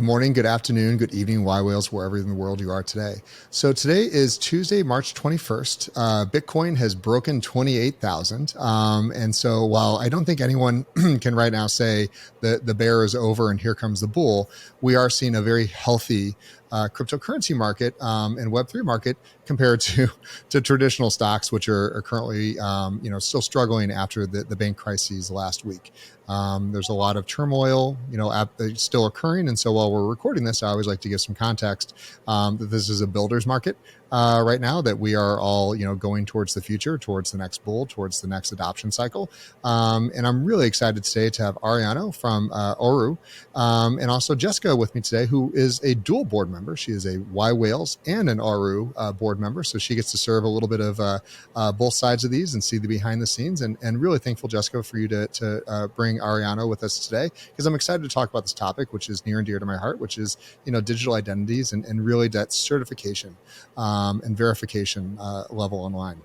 morning, good afternoon, good evening, yWhales, wherever in the world you are today. So today is Tuesday, March 21st. Bitcoin has broken 28,000. And so while I don't think anyone can right now say that the bear is over and here comes the bull, we are seeing a very healthy cryptocurrency market and Web3 market compared to traditional stocks, which are currently still struggling after the bank crises last week. There's a lot of turmoil, still occurring. And so while we're recording this, I always like to give some context that this is a builder's market right now, that we are all, going towards the future, towards the next bull, towards the next adoption cycle. And I'm really excited today to have Ariano from OARO and also Jessica with me today, who is a dual board member. She is a yWhales and an OARO board member. So she gets to serve a little bit of both sides of these and see the behind the scenes. And really thankful, Jessica, for you to bring Ariano with us today, because I'm excited to talk about this topic, which is near and dear to my heart, which is, digital identities and really that certification and verification level online.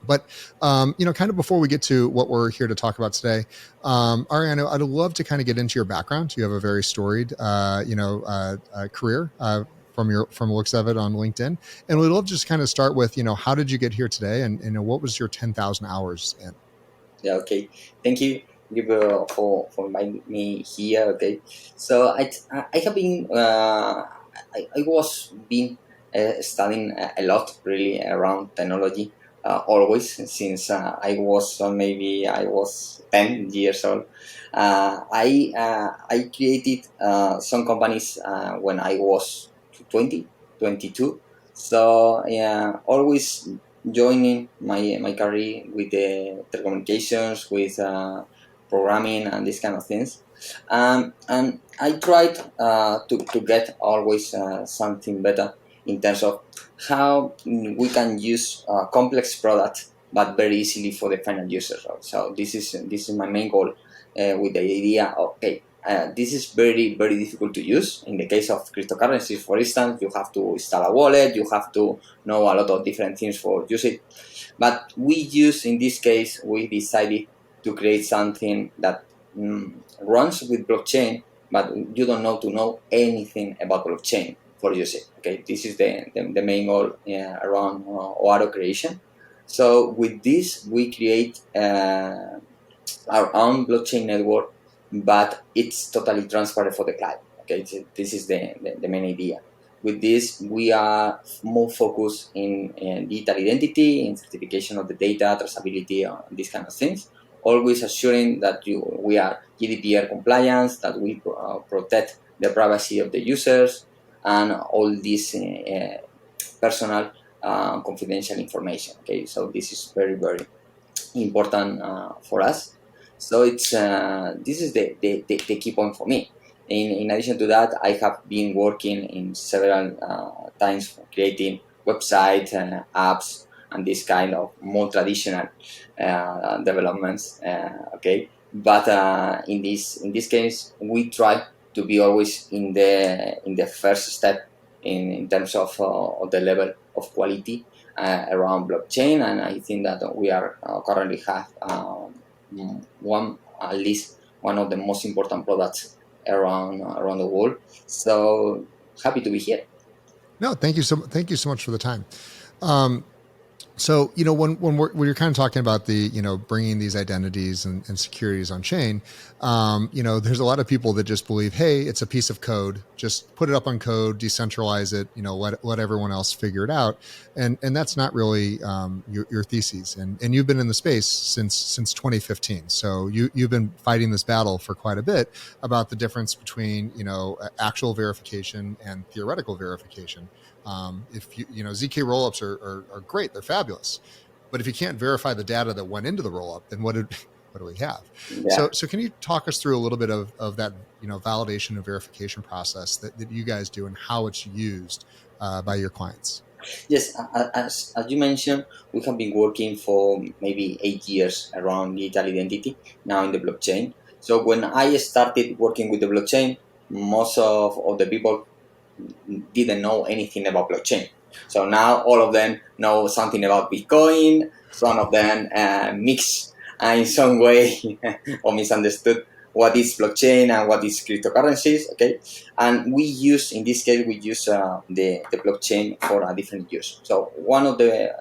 But, kind of before we get to what we're here to talk about today, Ariano, I'd love to kind of get into your background. You have a very storied, career from the looks of it on LinkedIn. And we'd love to just kind of start with, how did you get here today? And what was your 10,000 hours in? Yeah, okay. Thank you. For inviting me here. Okay, so I have been I was been studying a lot really around technology always since I was maybe I was 10 years old. I created some companies when I was 20, 22. So yeah, always joining my career with the telecommunications, with programming and these kind of things. And I tried to get always something better in terms of how we can use complex products but very easily for the final user. So this is my main goal with the idea of, okay, this is very, very difficult to use. In the case of cryptocurrencies, for instance, you have to install a wallet, you have to know a lot of different things for use it. But in this case, we decided to create something that runs with blockchain, but you don't know to know anything about blockchain for use it. Okay, this is the main goal around OARO creation. So with this, we create our own blockchain network, but it's totally transparent for the client. Okay, so this is the main idea. With this, we are more focused in digital identity, in certification of the data, traceability, these kind of things. Always assuring that we are GDPR compliance, that we protect the privacy of the users, and all this personal confidential information. Okay, so this is very, very important for us. So it's this is the key point for me. In addition to that, I have been working in several times for creating websites and apps and this kind of more traditional developments. Okay, but in this case, we try to be always in the first step in terms of the level of quality around blockchain, and I think that we are currently have at least one of the most important products around the world. So happy to be here. No, thank you so much for the time. So, when you're kind of talking about the, bringing these identities and securities on chain, there's a lot of people that just believe, hey, it's a piece of code, just put it up on code, decentralize it, let everyone else figure it out. And that's not really your thesis. And you've been in the space since 2015. So you've been fighting this battle for quite a bit about the difference between, actual verification and theoretical verification. If ZK rollups are great, they're fabulous, but if you can't verify the data that went into the rollup, then what do we have? Yeah. So can you talk us through a little bit of that, validation and verification process that you guys do and how it's used by your clients? Yes, as you mentioned, we have been working for maybe 8 years around digital identity now in the blockchain. So when I started working with the blockchain, most of the people didn't know anything about blockchain. So now all of them know something about Bitcoin. Some of them mix in some way or misunderstood what is blockchain and what is cryptocurrencies. Okay, and we use, in this case, we use the blockchain for a different use. So one of the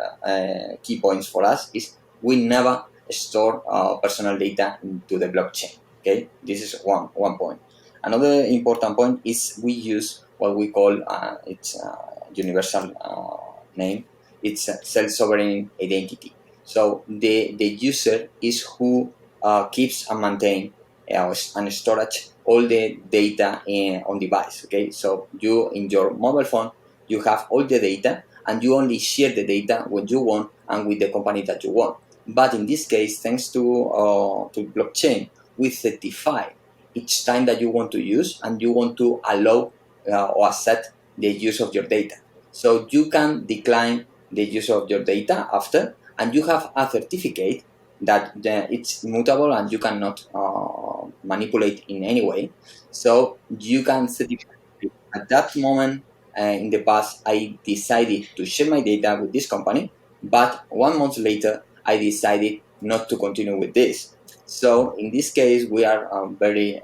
key points for us is we never store personal data into the blockchain. Okay, this is one point. Another important point is we use what we call it's universal name. It's a self-sovereign identity. So the user is who keeps and maintain and storage all the data on device. Okay, so you in your mobile phone you have all the data and you only share the data when you want and with the company that you want. But in this case, thanks to blockchain, we certify each time that you want to use and you want to allow or accept the use of your data. So you can decline the use of your data after, and you have a certificate that it's immutable and you cannot manipulate in any way. So you can certify at that moment. In the past, I decided to share my data with this company, but 1 month later, I decided not to continue with this. So in this case, we are very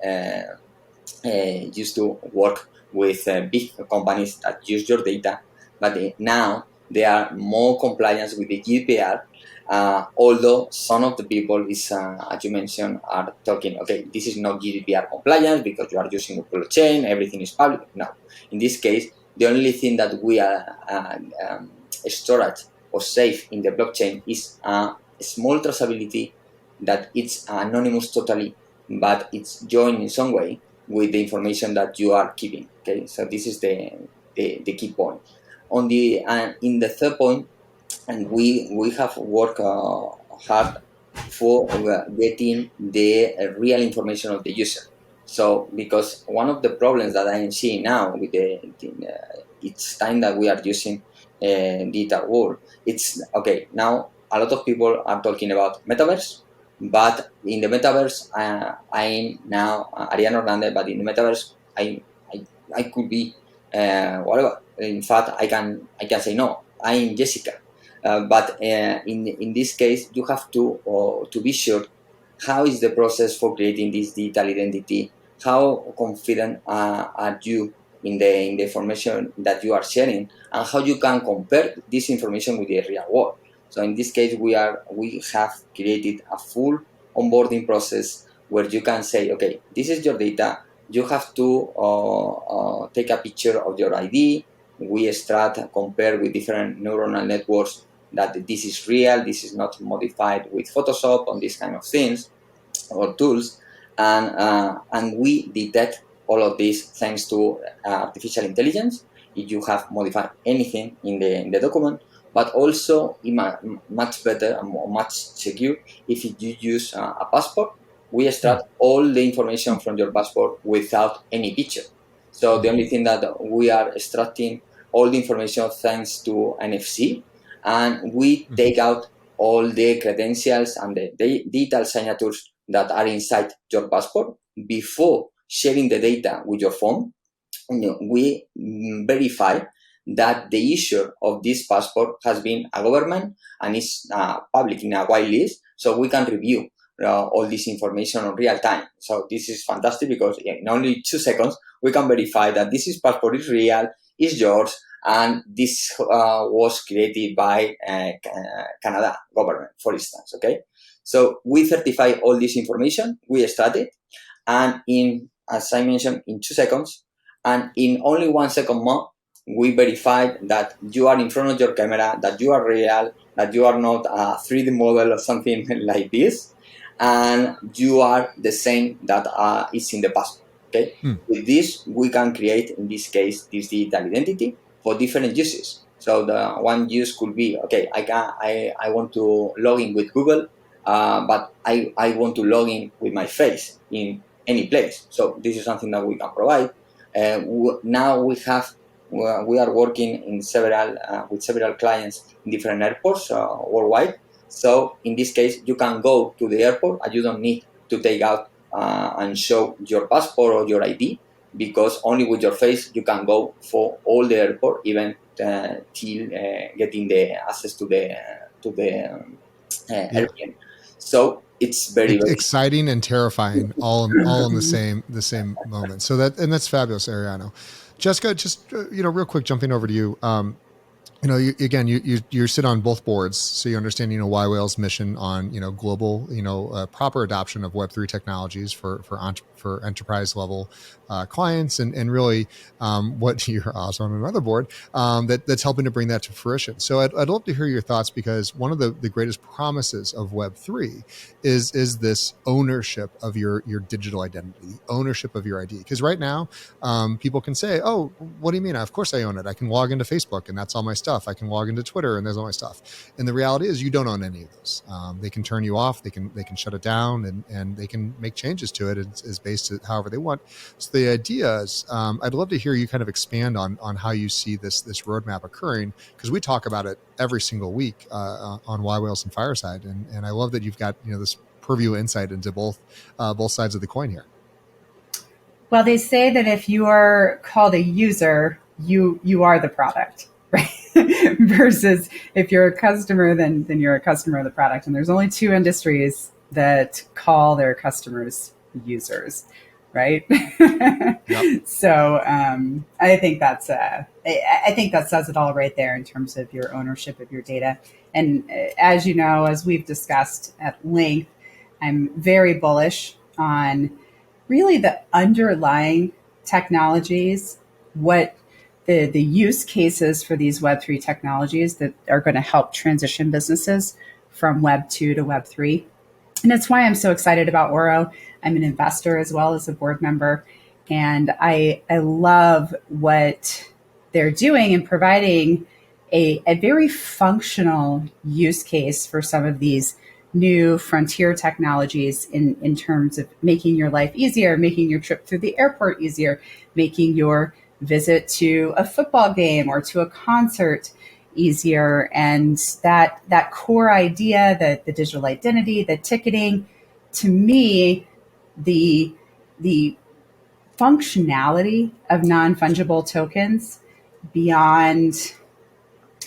used to work with big companies that use your data, but now they are more compliant with the GDPR. Although some of the people is, as you mentioned, are talking, okay, this is not GDPR compliance because you are using a blockchain, everything is public. No, in this case, the only thing that we are storage or safe in the blockchain is a small traceability that it's anonymous totally, but it's joined in some way with the information that you are keeping. Okay, so this is the key point. On the in the third point, and we have worked hard for getting the real information of the user. So because one of the problems that I am seeing now with each time that we are using digital world, it's okay now. A lot of people are talking about metaverse, but in the metaverse, I'm now Ariano Hernandez. But in the metaverse, I could be whatever. In fact, I can say no. I'm Jessica. But in this case, you have to be sure how is the process for creating this digital identity. How confident are you in the information that you are sharing, and how you can compare this information with the real world. So in this case, we have created a full onboarding process where you can say, okay, this is your data. You have to take a picture of your ID. We extract, compare with different neuronal networks that this is real, this is not modified with Photoshop on these kind of things or tools, and we detect all of this thanks to artificial intelligence. If you have modified anything in the document, but also much better and much secure if you use a passport. We extract all the information from your passport without any picture. So the only thing that we are extracting all the information thanks to NFC, and we take out all the credentials and the digital signatures that are inside your passport before sharing the data with your phone. We verify that the issuer of this passport has been a government and is public in a white list, so we can review all this information in real time. So this is fantastic because in only 2 seconds we can verify that this passport is real, is yours, and this was created by Canada government, for instance. Okay, so we certify all this information, we studied, and as I mentioned, in 2 seconds, and in only 1 second more, we verified that you are in front of your camera, that you are real, that you are not a 3D model or something like this, and you are the same that is in the passport. Okay, with this we can create, in this case, this digital identity for different uses. So the one use could be, okay, I want to log in with Google, but I want to log in with my face in any place. So this is something that we can provide. Now we are working in with several clients in different airports worldwide. So in this case, you can go to the airport and you don't need to take out and show your passport or your ID, because only with your face you can go for all the airport, even till getting the access to the airplane. So it's very, very exciting and terrifying all in the same moment. So that's fabulous, Ariano. Jessica, just real quick, jumping over to you. You sit on both boards, so you understand, yWhales' mission on, global, proper adoption of Web3 technologies for enterprise level clients, and really what you're also on another board that's helping to bring that to fruition. So I'd love to hear your thoughts, because one of the greatest promises of Web3 is this ownership of your digital identity, ownership of your ID. Because right now, people can say, "Oh, what do you mean? Of course I own it. I can log into Facebook and that's all my stuff. I can log into Twitter and there's all my stuff." And the reality is, you don't own any of those. They can turn you off. They can shut it down, and they can make changes to it as based however they want. So the idea is, I'd love to hear you kind of expand on how you see this roadmap occurring, because we talk about it every single week on yWhales and Fireside, and I love that you've got this purview insight into both sides of the coin here. Well, they say that if you are called a user, you are the product, right? Versus if you're a customer, then you're a customer of the product. And there's only two industries that call their customers users, right? Yep. So I think that says it all right there in terms of your ownership of your data. And as you know, as we've discussed at length, I'm very bullish on really the underlying technologies, what the use cases for these Web3 technologies that are going to help transition businesses from Web 2 to Web 3. And that's why I'm so excited about OARO. I'm an investor as well as a board member. And I love what they're doing in providing a very functional use case for some of these new frontier technologies in terms of making your life easier, making your trip through the airport easier, making your visit to a football game or to a concert easier. And that core idea, the digital identity, the ticketing, to me, the functionality of non-fungible tokens beyond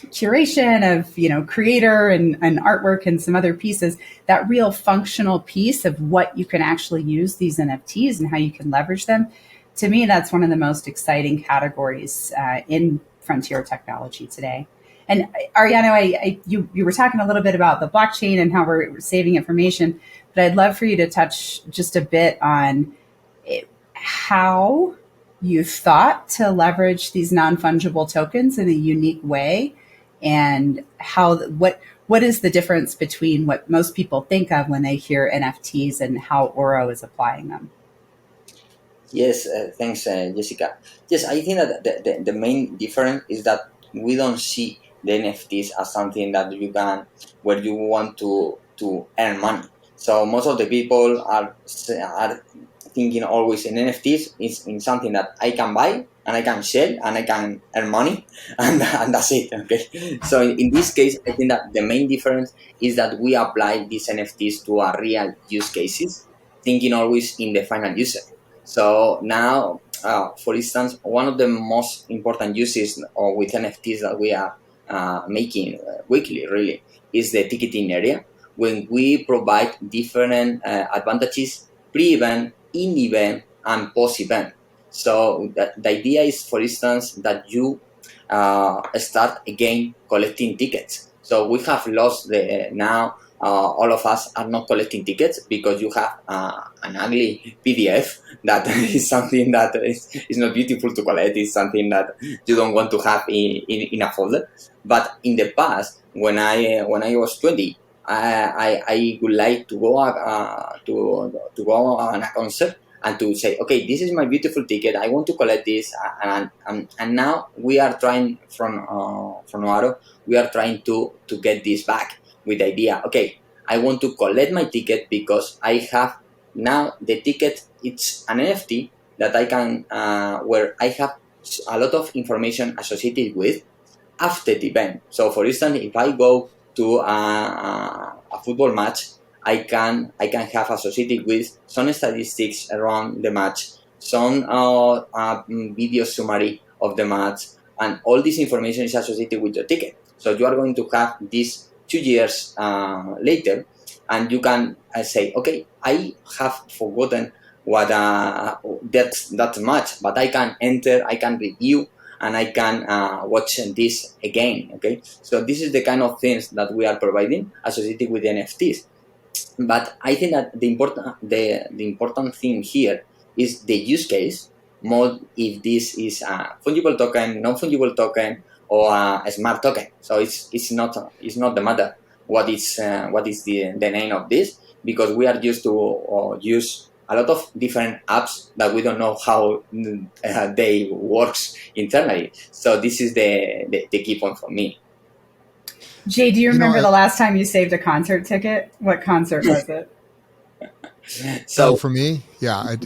curation of creator and artwork and some other pieces, that real functional piece of what you can actually use these NFTs and how you can leverage them, to me, that's one of the most exciting categories in frontier technology today. And Ariano, you were talking a little bit about the blockchain and how we're saving information, but I'd love for you to touch just a bit on how you thought to leverage these non-fungible tokens in a unique way, and what is the difference between what most people think of when they hear NFTs and how OARO is applying them? Yes, thanks, Jessica. Yes, I think that the main difference is that we don't see the NFTs as something that where you want to earn money. So most of the people are thinking always in NFTs is in something that I can buy and I can sell and I can earn money, and that's it. Okay. So in this case, I think that the main difference is that we apply these NFTs to a real use cases, thinking always in the final user. So now, for instance, one of the most important uses with NFTs that we are making weekly, really, is the ticketing area, when we provide different advantages pre-event, in-event, and post-event. So the idea is, for instance, that you start again collecting tickets. So we have lost now. All of us are not collecting tickets because you have an ugly PDF that is something that is not beautiful to collect. It's something that you don't want to have in a folder. But in the past, when I was 20, I would like to go to go on a concert and to say, okay, this is my beautiful ticket. I want to collect this, and now we are trying from OARO, we are trying to get this back with the idea. Okay, I want to collect my ticket because I have now the ticket. It's an NFT that I can where I have a lot of information associated with after the event. So, for instance, if I go to a football match, I can have associated with some statistics around the match, some video summary of the match, and all this information is associated with your ticket. So you are going to have this 2 years later and you can say, okay, I have forgotten what that much, but I can enter, I can review, and I can watch this again. Okay, so this is the kind of things that we are providing associated with NFTs. But I think that the important thing here is the use case, more if this is a fungible token, non-fungible token, or a smart token. So it's not the matter what is the name of this, because we are used to use a lot of different apps that we don't know how they works internally. So this is the key point for me. Jay, do you You know, remember the last time you saved a concert ticket? What concert was it? So for me, yeah,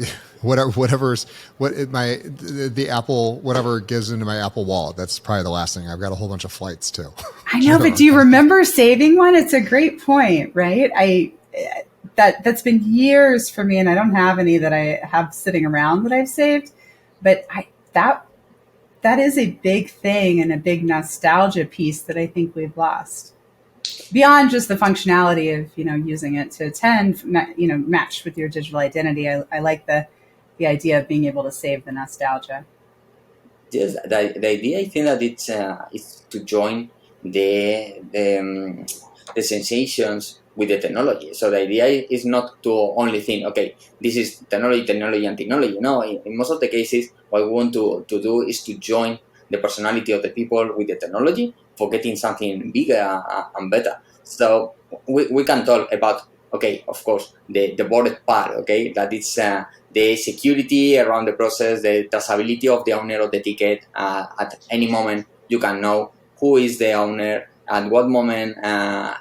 whatever's the Apple, whatever gives into my Apple Wallet. That's probably the last thing. I've got a whole bunch of flights too. I know, but do you remember saving one? It's a great point, right? That's been years for me, and I don't have any that I have sitting around that I've saved. But that is a big thing and a big nostalgia piece that I think we've lost. Beyond just the functionality of using it to attend, matched with your digital identity, I like the idea of being able to save the nostalgia. yes, the idea I think that it's to join the sensations with the technology. So the idea is not to only think, okay, this is technology, technology, and technology. No, in most of the cases, what we want to do is to join the personality of the people with the technology for getting something bigger and better. So we can talk about, okay, of course, the boarded part, okay, that it's the security around the process, the traceability of the owner of the ticket. At any moment, you can know who is the owner, at what moment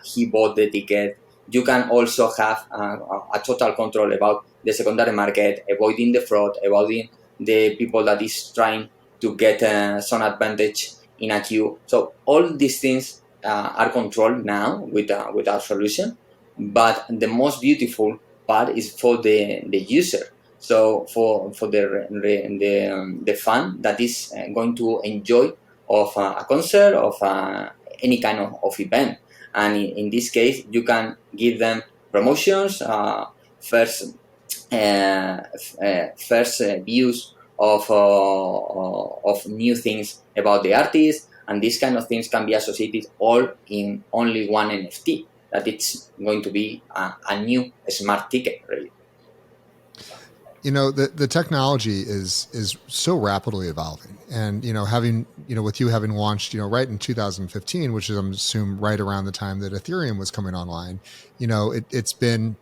he bought the ticket. You can also have a total control about the secondary market, avoiding the fraud, avoiding the people that is trying to get some advantage in a queue. So all these things are controlled now with our solution. But the most beautiful part is for the user. So for the fan that is going to enjoy of a concert, of any kind of event. And in this case, you can give them promotions, first views of new things about the artist, and these kind of things can be associated all in only one NFT. That it's going to be a new smart ticket, really. The technology is so rapidly evolving, and having with you having launched right in 2015, which is I'm assuming right around the time that Ethereum was coming online. It's been,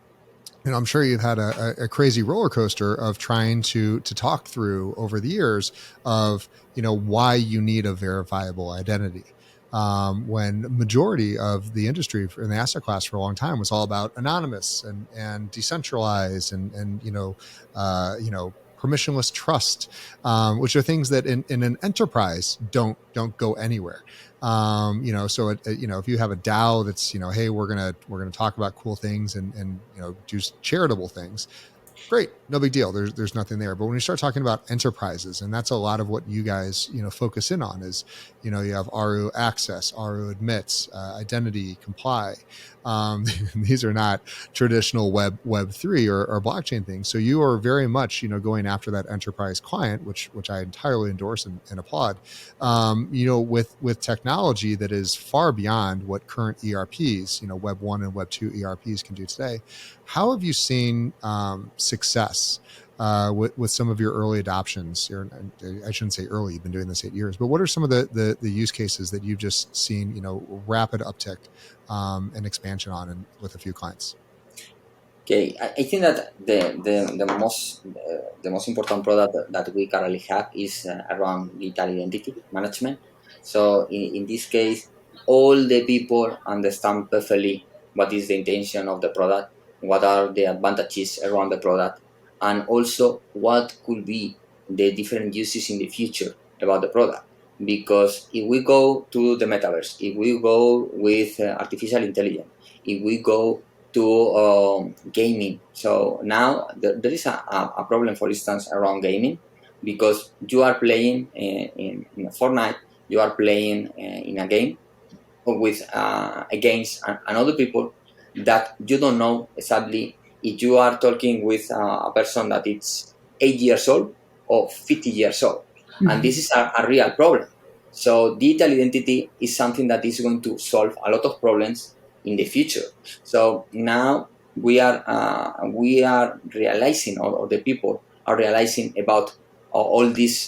I'm sure you've had a crazy roller coaster of trying to talk through over the years of why you need a verifiable identity. When majority of the industry in the asset class for a long time was all about anonymous and decentralized and permissionless trust, which are things that in an enterprise don't go anywhere. So if you have a DAO that's hey, we're gonna talk about cool things and do charitable things, great, no big deal. There's nothing there. But when you start talking about enterprises, and that's a lot of what you guys focus in on, is you have OARO access, OARO admits, identity, comply. These are not traditional web3 or blockchain things. So you are very much going after that enterprise client, which I entirely endorse and applaud. With technology that is far beyond what current ERPs, Web 1 and Web 2 ERPs can do today. How have you seen success with some of your early adoptions? I shouldn't say early, you've been doing this 8 years, but what are some of the use cases that you've just seen, rapid uptick and expansion on with a few clients? Okay, I think that the most important product that we currently have is around digital identity management. So in this case, all the people understand perfectly what is the intention of the product, what are the advantages around the product, and also what could be the different uses in the future about the product. Because if we go to the metaverse, if we go with artificial intelligence, if we go to gaming. So now there is a problem, for instance, around gaming, because you are playing in Fortnite, you are playing in a game with against another people, that you don't know exactly if you are talking with a person that it's 8 years old or 50 years old. And this is a real problem. So digital identity is something that is going to solve a lot of problems in the future. So now we are realizing, or the people are realizing about all these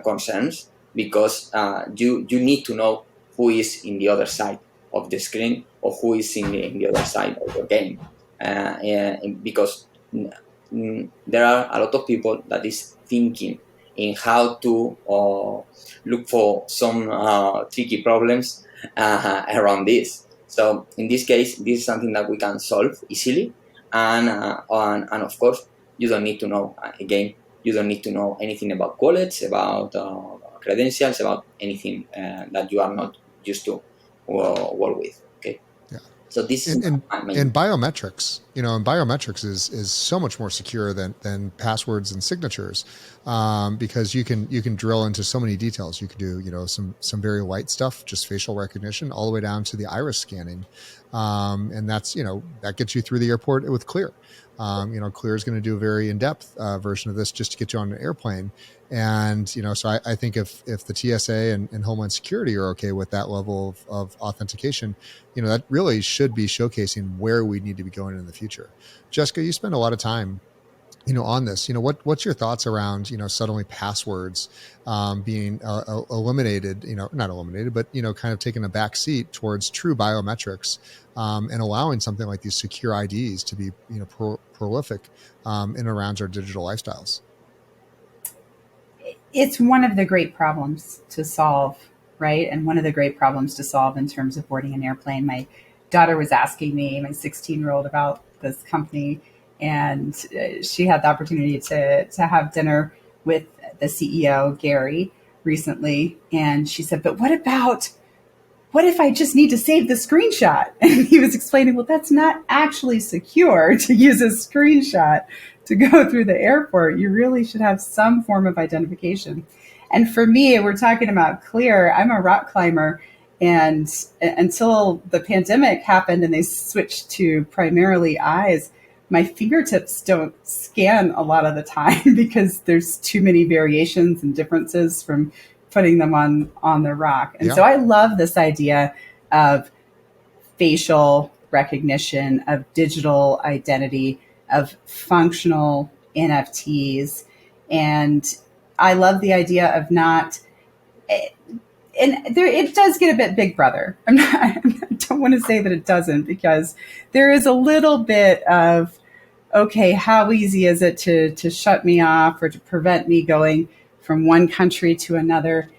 concerns, because you need to know who is in the other side of the screen, or who is in the other side of the game, because there are a lot of people that is thinking in how to look for some tricky problems around this. So in this case, this is something that we can solve easily, and of course, you don't need to know again. You don't need to know anything about wallets, about credentials, about anything that you are not used to work with. Okay, Yeah. so this is And my main. and biometrics, and biometrics is so much more secure than passwords and signatures, because you can drill into so many details. You can do some very light stuff, just facial recognition, all the way down to the iris scanning, and that's that gets you through the airport with Clear. Clear is going to do a very in-depth version of this just to get you on an airplane. And so I think if the TSA and Homeland Security are okay with that level of authentication, that really should be showcasing where we need to be going in the future. Jessica, you spend a lot of time on this. What's your thoughts around suddenly passwords being eliminated, not eliminated, but kind of taking a back seat towards true biometrics, and allowing something like these secure IDs to be prolific in and around our digital lifestyles. It's one of the great problems to solve, right? And one of the great problems to solve in terms of boarding an airplane. My daughter was asking me, my 16-year-old, about this company, and she had the opportunity to have dinner with the CEO, Gary, recently. And she said, but what if I just need to save the screenshot? And he was explaining, well, that's not actually secure to use a screenshot to go through the airport. You really should have some form of identification. And for me, we're talking about Clear. I'm a rock climber. And until the pandemic happened and they switched to primarily eyes, my fingertips don't scan a lot of the time because there's too many variations and differences from putting them on the rock. And so I love this idea of facial recognition, of digital identity, of functional NFTs. And I love the idea of not, and there, it does get a bit Big Brother. I don't want to say that it doesn't, because there is a little bit of, okay, how easy is it to shut me off or to prevent me going from one country to another?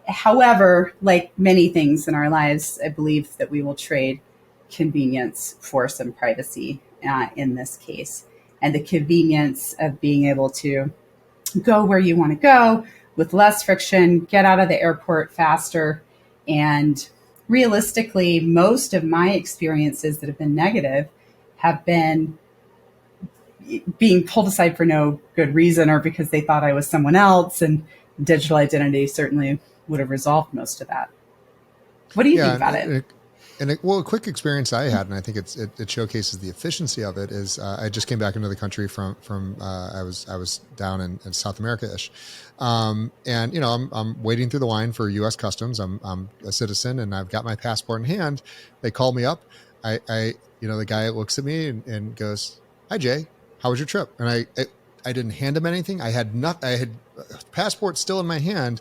However, like many things in our lives, I believe that we will trade convenience for some privacy in this case. And the convenience of being able to go where you want to go with less friction, get out of the airport faster. And realistically, most of my experiences that have been negative have been being pulled aside for no good reason, or because they thought I was someone else. And digital identity certainly would have resolved most of that. What do you think about it? A quick experience I had, and I think it showcases the efficiency of it, is I just came back into the country from I was down in South America-ish, and I'm waiting through the line for U.S. Customs. I'm a citizen and I've got my passport in hand. They called me up. The guy looks at me and goes, "Hi Jay, how was your trip?" And I didn't hand him anything. I had passport still in my hand.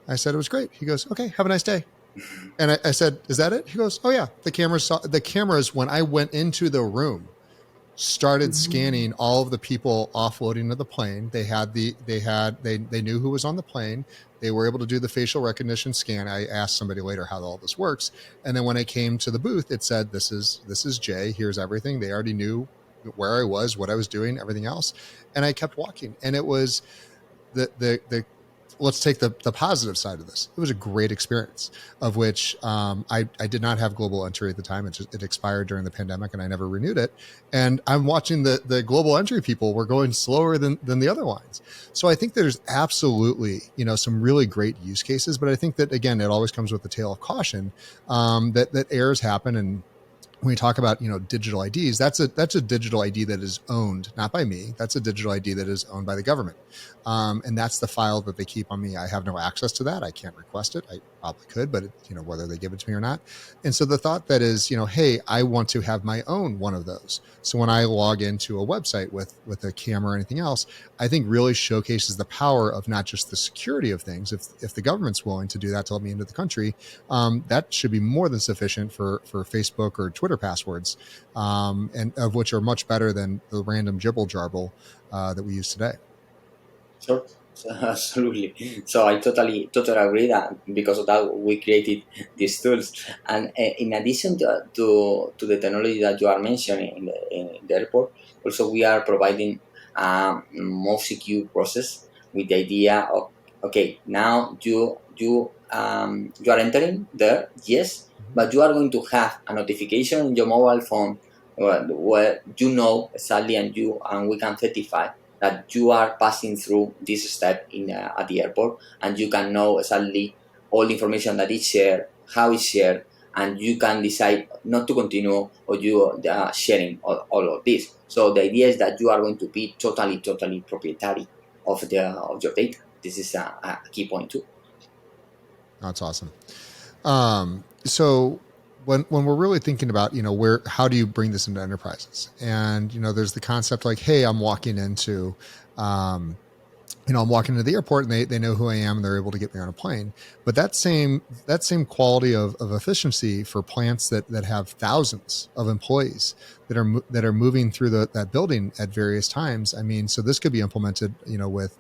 I said it was great. He goes, "Okay, have a nice day." And I said, "Is that it?" He goes, "Oh yeah." The cameras, when I went into the room, started scanning all of the people offloading to the plane. They knew who was on the plane. They were able to do the facial recognition scan. I asked somebody later how all this works. And then when I came to the booth, it said, this is Jay. Here's everything. They already knew where I was, what I was doing, everything else. And I kept walking. And it was the let's take the positive side of this. It was a great experience, of which I did not have global entry at the time. It expired during the pandemic and I never renewed it. And I'm watching the global entry people were going slower than the other lines. So I think there's absolutely, some really great use cases, but I think that, again, it always comes with the tale of caution, that errors happen. And when we talk about, digital IDs, that's a digital ID that is owned not by me. That's a digital ID that is owned by the government, and that's the file that they keep on me. I have no access to that. I can't request it. I probably could, but whether they give it to me or not. And so the thought that is, hey, I want to have my own one of those. So when I log into a website with a camera or anything else, I think really showcases the power of not just the security of things. If the government's willing to do that to let me into the country, that should be more than sufficient for Facebook or Twitter passwords, and of which are much better than the random jibble jarble that we use today. Sure. Absolutely. So I totally agree that because of that we created these tools. And in addition to the technology that you are mentioning in the airport, also we are providing a more secure process with the idea of, okay, now you are entering there, yes, but you are going to have a notification in your mobile phone where exactly, and we can certify that you are passing through this step at the airport, and you can know exactly all the information that is shared, how it's shared, and you can decide not to continue, or you sharing all of this. So the idea is that you are going to be totally proprietary of your data. This is a key point too. That's awesome. So when we're really thinking about, how do you bring this into enterprises? And, there's the concept like, hey, I'm walking into, I'm walking into the airport and they know who I am and they're able to get me on a plane. But that same quality of efficiency for plants that have thousands of employees that are moving through that building at various times. I mean, so this could be implemented,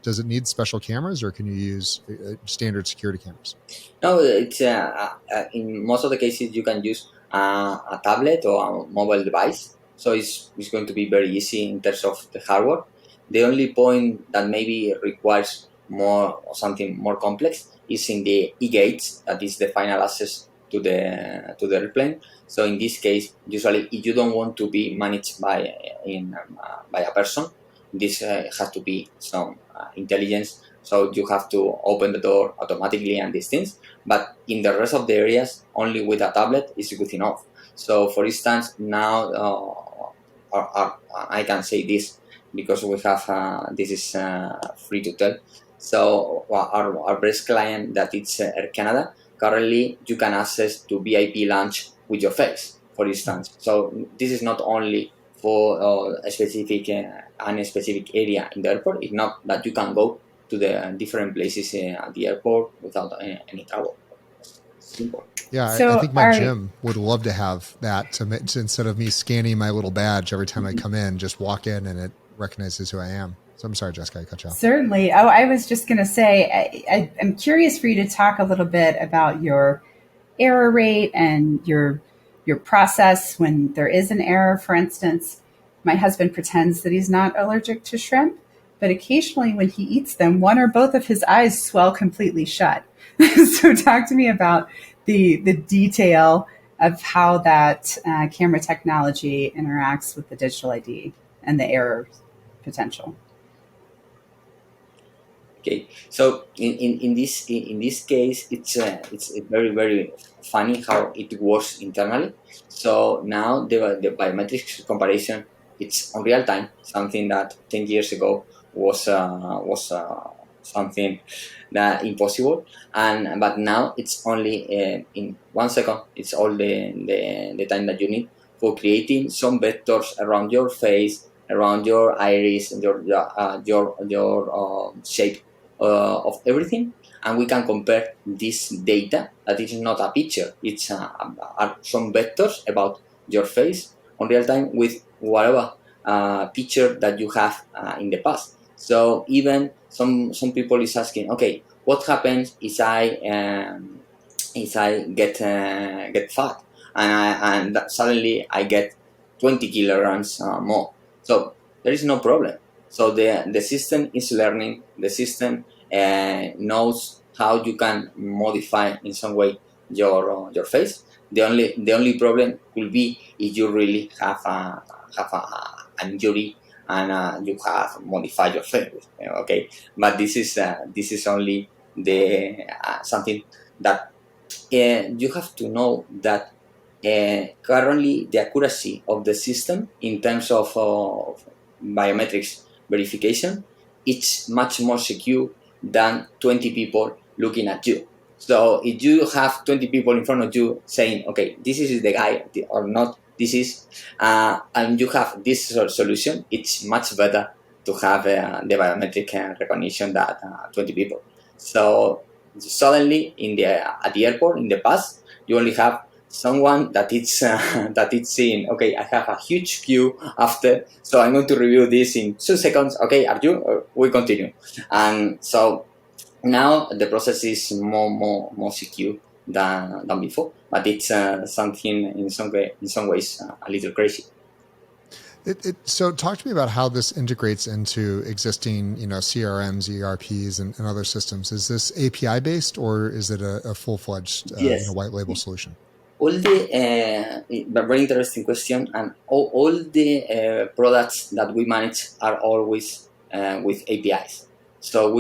does it need special cameras, or can you use standard security cameras? No, it's in most of the cases you can use a tablet or a mobile device. So it's going to be very easy in terms of the hardware. The only point that maybe requires more or something more complex is in the e-gates, that is the final access to the airplane. So in this case, usually if you don't want to be managed by a person, this has to be some intelligence. So you have to open the door automatically and these things. But in the rest of the areas, only with a tablet is good enough. So for instance, now I can say this because we have this is free to tell. So our best client, that it's Air Canada, currently you can access to VIP lounge with your face, for instance. So this is not only for a specific area in the airport. It's not that you can go to the different places at the airport without any trouble. Simple. Yeah, So I think my gym would love to have that to instead of me scanning my little badge every time I come in, just walk in and it recognizes who I am. So I'm sorry, Jessica, I cut you off. Certainly. Oh, I was just going to say, I'm curious for you to talk a little bit about your error rate and your process when there is an error. For instance, my husband pretends that he's not allergic to shrimp, but occasionally when he eats them, one or both of his eyes swell completely shut. So talk to me about the detail of how that camera technology interacts with the digital ID and the error potential. Okay, so in this case, it's very funny how it works internally. So now the biometrics comparison, it's on real time, something that 10 years ago was something that impossible, but now it's only in 1 second. It's all the time that you need for creating some vectors around your face, around your iris, and your shape of everything, and we can compare this data that is not a picture, it's some vectors about your face on real time with whatever picture that you have in the past. So even some people is asking, okay, what happens if I get fat and suddenly I get 20 kilograms more? So there is no problem. So the system is learning. The system knows how you can modify in some way your face. The only problem could be if you really have an injury and you have modified your face. Okay, but this is only the something that you have to know that currently the accuracy of the system in terms of biometrics verification, it's much more secure than 20 people looking at you. So if you have 20 people in front of you saying, okay, this is the guy or not, this is, and you have this solution, it's much better to have the biometric recognition than 20 people. So suddenly at the airport in the past, you only have someone that it's that it's saying, okay, I have a huge queue after, so I'm going to review this in 2 seconds. Okay, are you? We continue, and so now the process is more secure than before, but it's something in some ways a little crazy. So talk to me about how this integrates into existing, CRMs, ERPs, and other systems. Is this API based, or is it a full-fledged, Yes. white label solution? All the very interesting question, and all the products that we manage are always with APIs. So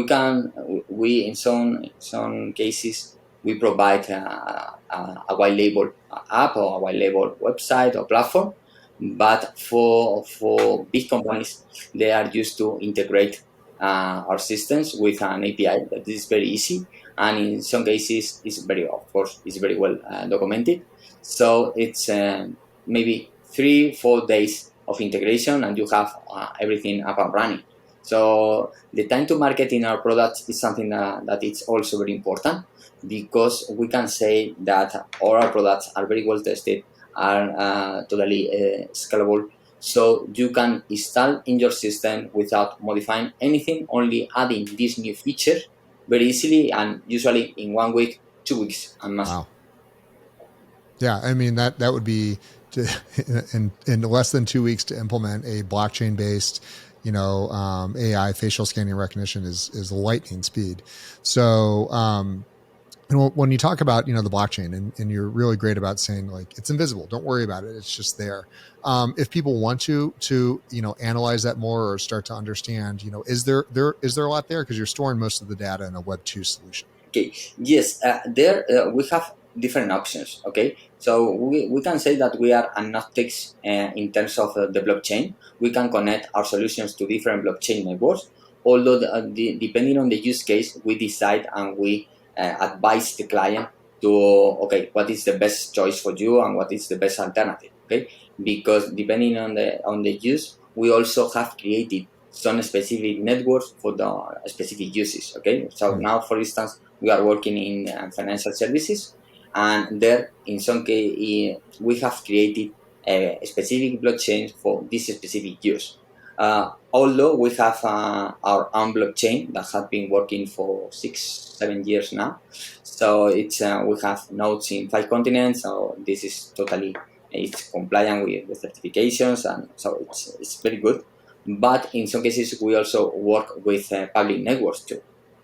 we in some cases we provide a white label app or a white label website or platform, but for big companies they are used to integrate our systems with an API that is very easy, and in some cases it's very well documented. So it's maybe 3-4 days of integration and you have everything up and running. So the time to market in our products is something that it's also very important, because we can say that all our products are very well tested, are totally scalable. So you can install in your system without modifying anything, only adding this new feature very easily, and usually in 1 week, 2 weeks, and much. Wow. Yeah, I mean that would be in less than 2 weeks to implement a blockchain based, AI facial scanning recognition is lightning speed. So when you talk about the blockchain, and you're really great about saying, like, it's invisible, don't worry about it, it's just there. If people want to analyze that more or start to understand, is there a lot there, because you're storing most of the data in a Web 2 solution? Okay, yes, there we have different options. Okay, so we can say that we are agnostics in terms of the blockchain. We can connect our solutions to different blockchain networks, although depending on the use case, we decide and we advise the client to, okay, what is the best choice for you and what is the best alternative. Okay, because depending on the use, we also have created some specific networks for the specific uses. Okay, so now, for instance, we are working in financial services, and there, in some case, we have created a specific blockchain for this specific use. Although we have our own blockchain that has been working for 6-7 years now, so it's we have nodes in 5 continents. So this is totally, it's compliant with the certifications, and so it's very good. But in some cases, we also work with public networks too.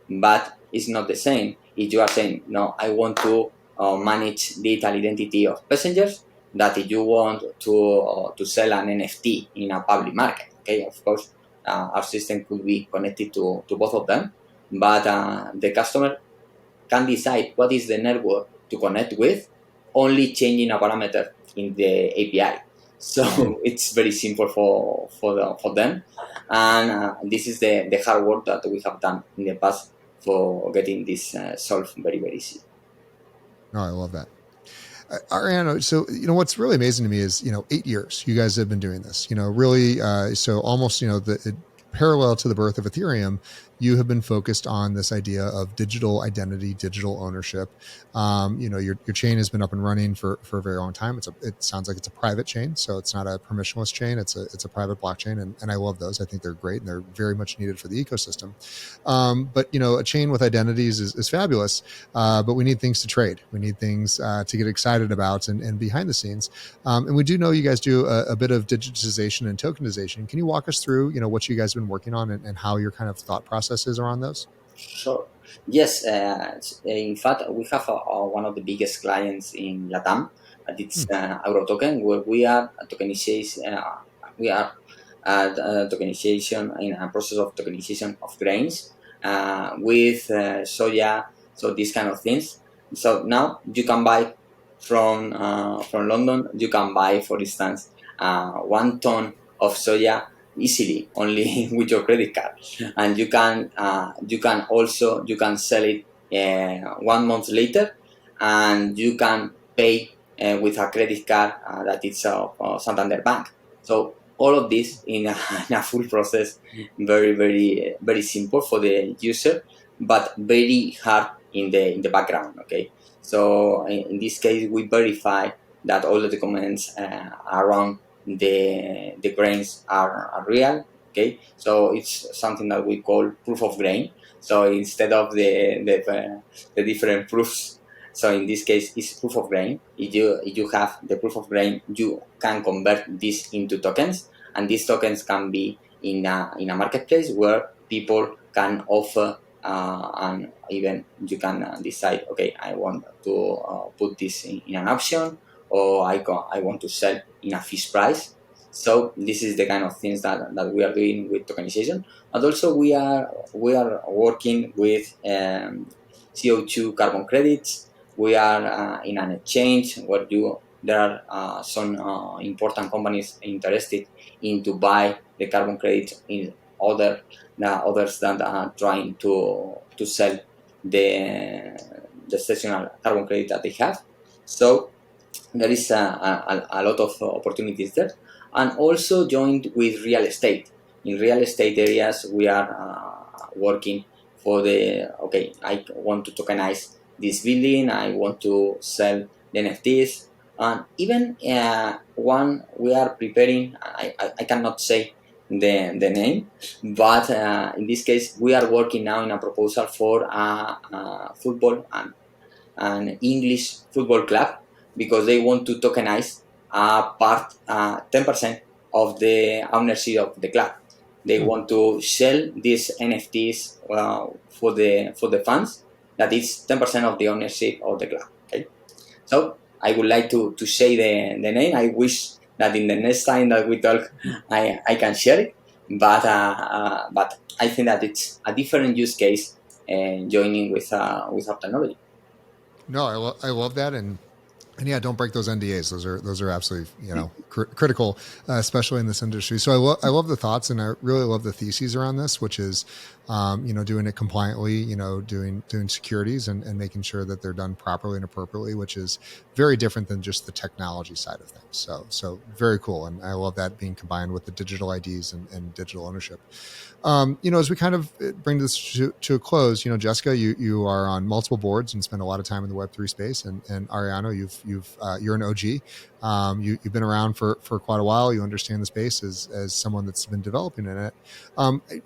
But it's not the same if you are saying, no, I want to manage digital identity of passengers, that if you want to sell an NFT in a public market. Okay, of course, our system could be connected to both of them, but the customer can decide what is the network to connect with, only changing a parameter in the API. So it's very simple for them, and this is the hard work that we have done in the past for getting this solved very, very easy. No, I love that. Ariano, so what's really amazing to me is 8 years you guys have been doing this. Really, so almost parallel to the birth of Ethereum, you have been focused on this idea of digital identity, digital ownership. Your chain has been up and running for a very long time. It sounds like it's a private chain, so it's not a permissionless chain. It's a private blockchain, and I love those. I think they're great, and they're very much needed for the ecosystem. But a chain with identities is fabulous, but we need things to trade. We need things to get excited about and behind the scenes. And we do know you guys do a bit of digitization and tokenization. Can you walk us through what you guys have been working on and how your kind of thought processes are on those? Sure. Yes. In fact, we have one of the biggest clients in Latam. It's Eurotoken, where we are tokenization. We are tokenization in a process of tokenization of grains with soya. So these kind of things. So now you can buy from London, you can buy, for instance, 1 ton of soya easily only with your credit card, and you can also sell it 1 month later, and you can pay with a credit card that is Santander Bank. So all of this in in a full process, very very simple for the user, but very hard in the background. Okay, so in this case, we verify that all of the documents around the grains are real. Okay, so it's something that we call proof of grain. So instead of the different proofs, so in this case, it's proof of grain. If you have the proof of grain, you can convert this into tokens, and these tokens can be in a marketplace where people can offer, and even you can decide, okay, I want to put this in an auction, or I want to sell in a fixed price. So this is the kind of things that we are doing with tokenization. And also we are working with CO2 carbon credits. We are in an exchange where there are some important companies interested in to buy the carbon credits in others that are trying to sell the seasonal carbon credit that they have. So there is a lot of opportunities there, and also joined with real estate. In real estate areas, we are working for okay, I want to tokenize this building, I want to sell the NFTs, and even one we are preparing, I cannot say the name, but in this case, we are working now in a proposal for a football and an English football club, because they want to tokenize 10% of the ownership of the club. They want to sell these NFTs for the fans. That is 10% of the ownership of the club. Okay, so I would like to say the name. I wish that in the next time that we talk, I can share it. But I think that it's a different use case joining with our technology. No, I love that, and yeah, don't break those NDAs. Those are absolutely critical, especially in this industry. So I love the thoughts, and I really love the theses around this, which is doing it compliantly, doing securities and making sure that they're done properly and appropriately, which is very different than just the technology side of things. So very cool, and I love that being combined with the digital IDs and digital ownership. As we kind of bring this to a close, Jessica, you are on multiple boards and spend a lot of time in the Web3 space, and Ariano, you're an OG. You've been around for quite a while. You understand the space as someone that's been developing in it.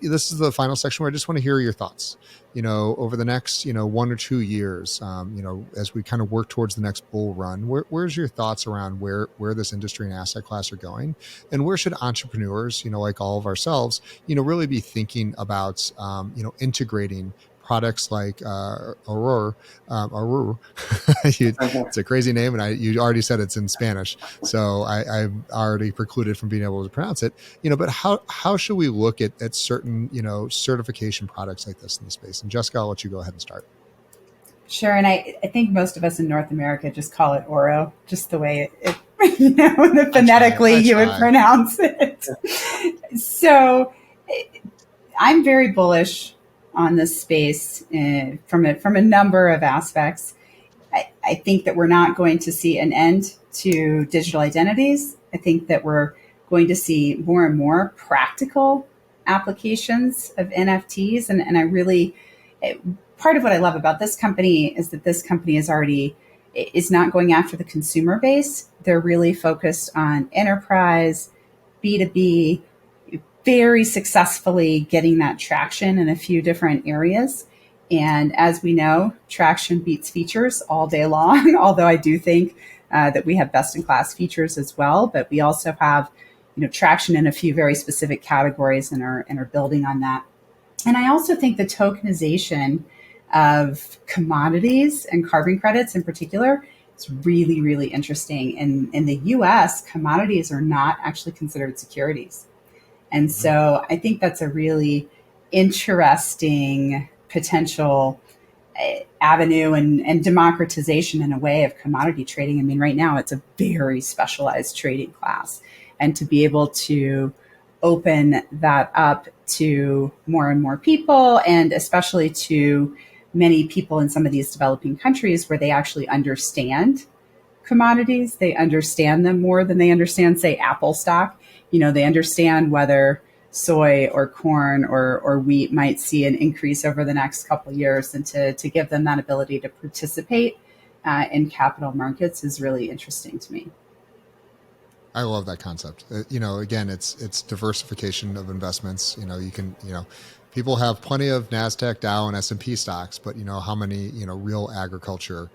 This is the final section where I just want to hear your thoughts. Over the next 1 or 2 years, as we kind of work towards the next bull run, where's your thoughts around where this industry and asset class are going, and where should entrepreneurs, like all of ourselves, really be thinking about, integrating products like Aurora. It's a crazy name, and you already said it's in Spanish, so I'm already precluded from being able to pronounce it. But how should we look at certain certification products like this in the space? And Jessica, I'll let you go ahead and start. Sure, and I think most of us in North America just call it OARO, just the way it phonetically you would pronounce it. So I'm very bullish on this space from a number of aspects. I think that we're not going to see an end to digital identities. I think that we're going to see more and more practical applications of NFTs. And I really, part of what I love about this company is that this company is not going after the consumer base. They're really focused on enterprise, B2B, very successfully getting that traction in a few different areas. And as we know, traction beats features all day long, although I do think that we have best-in-class features as well. But we also have traction in a few very specific categories and are building on that. And I also think the tokenization of commodities and carbon credits in particular is really, really interesting. In the US, commodities are not actually considered securities. And so I think that's a really interesting potential avenue and democratization in a way of commodity trading. I mean, right now it's a very specialized trading class. And to be able to open that up to more and more people, and especially to many people in some of these developing countries where they actually understand commodities, they understand them more than they understand, say, Apple stock. They understand whether soy or corn or wheat might see an increase over the next couple of years, and to give them that ability to participate in capital markets is really interesting to me. I love that concept. Again, it's diversification of investments. People have plenty of NASDAQ, Dow, and S&P stocks, but how many, real agriculture,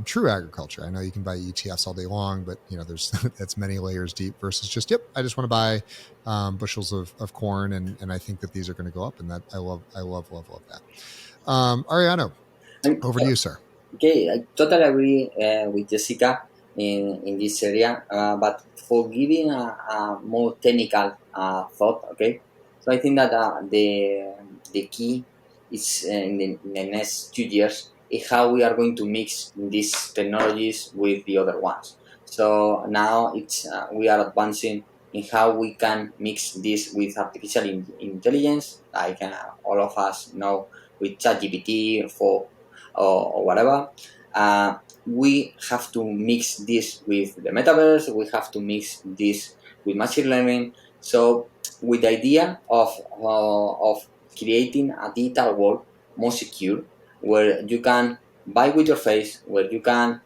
true agriculture. I know you can buy ETFs all day long, but there's that's many layers deep versus just, I just want to buy bushels of corn, and I think that these are going to go up, and that I love that. Ariano, over to you, sir. Okay, I totally agree with Jessica in this area, but for giving a more technical thought, okay. So I think that the key is in the next 2 years is how we are going to mix these technologies with the other ones. So now we are advancing in how we can mix this with artificial intelligence, like all of us know with ChatGPT or whatever. We have to mix this with the metaverse. We have to mix this with machine learning. So, with the idea of creating a digital world more secure, where you can buy with your face, where you can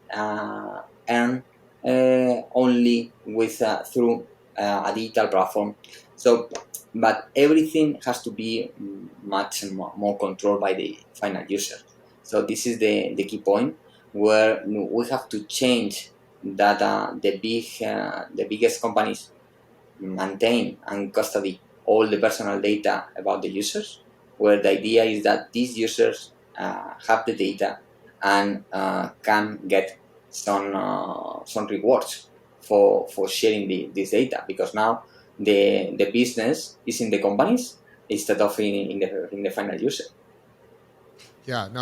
earn only with through a digital platform. So, but everything has to be much more controlled by the final user. So this is the key point where we have to change that the biggest companies maintain and custody all the personal data about the users, where the idea is that these users have the data and can get some rewards for sharing this data, because now the business is in the companies instead of in the final user. Yeah, no,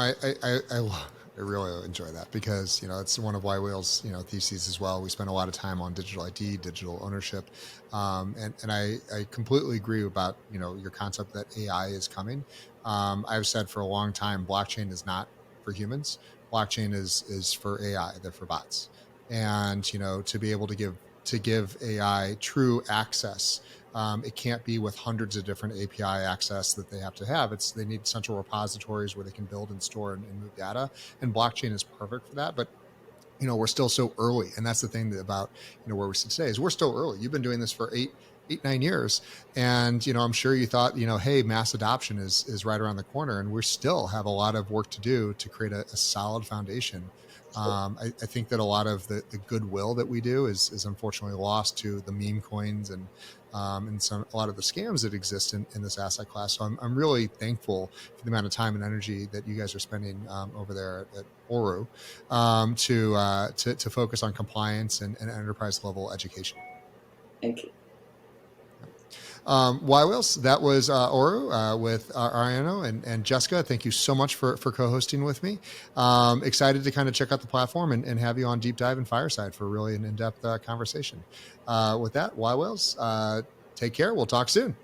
I really enjoy that, because it's one of yWhales theses as well. We spend a lot of time on digital ID, digital ownership, and I completely agree about your concept that AI is coming. I've said for a long time, blockchain is not for humans. Blockchain is for AI. They're for bots, and to be able to give AI true access. It can't be with hundreds of different API access that they have to have. They need central repositories where they can build and store and move data. And blockchain is perfect for that. But we're still so early, and that's the thing about where we sit today is we're still early. You've been doing this for 9 years, and I'm sure you thought hey, mass adoption is right around the corner, and we still have a lot of work to do to create a solid foundation. I think that a lot of the goodwill that we do is unfortunately lost to the meme coins and a lot of the scams that exist in this asset class. So I'm really thankful for the amount of time and energy that you guys are spending over there at OARO to focus on compliance and enterprise level education. Thank you. yWhales, that was OARO with Ariano and Jessica. Thank you so much for co-hosting with me. Excited to kind of check out the platform and have you on Deep Dive and Fireside for really an in-depth conversation. With that, yWhales, take care. We'll talk soon.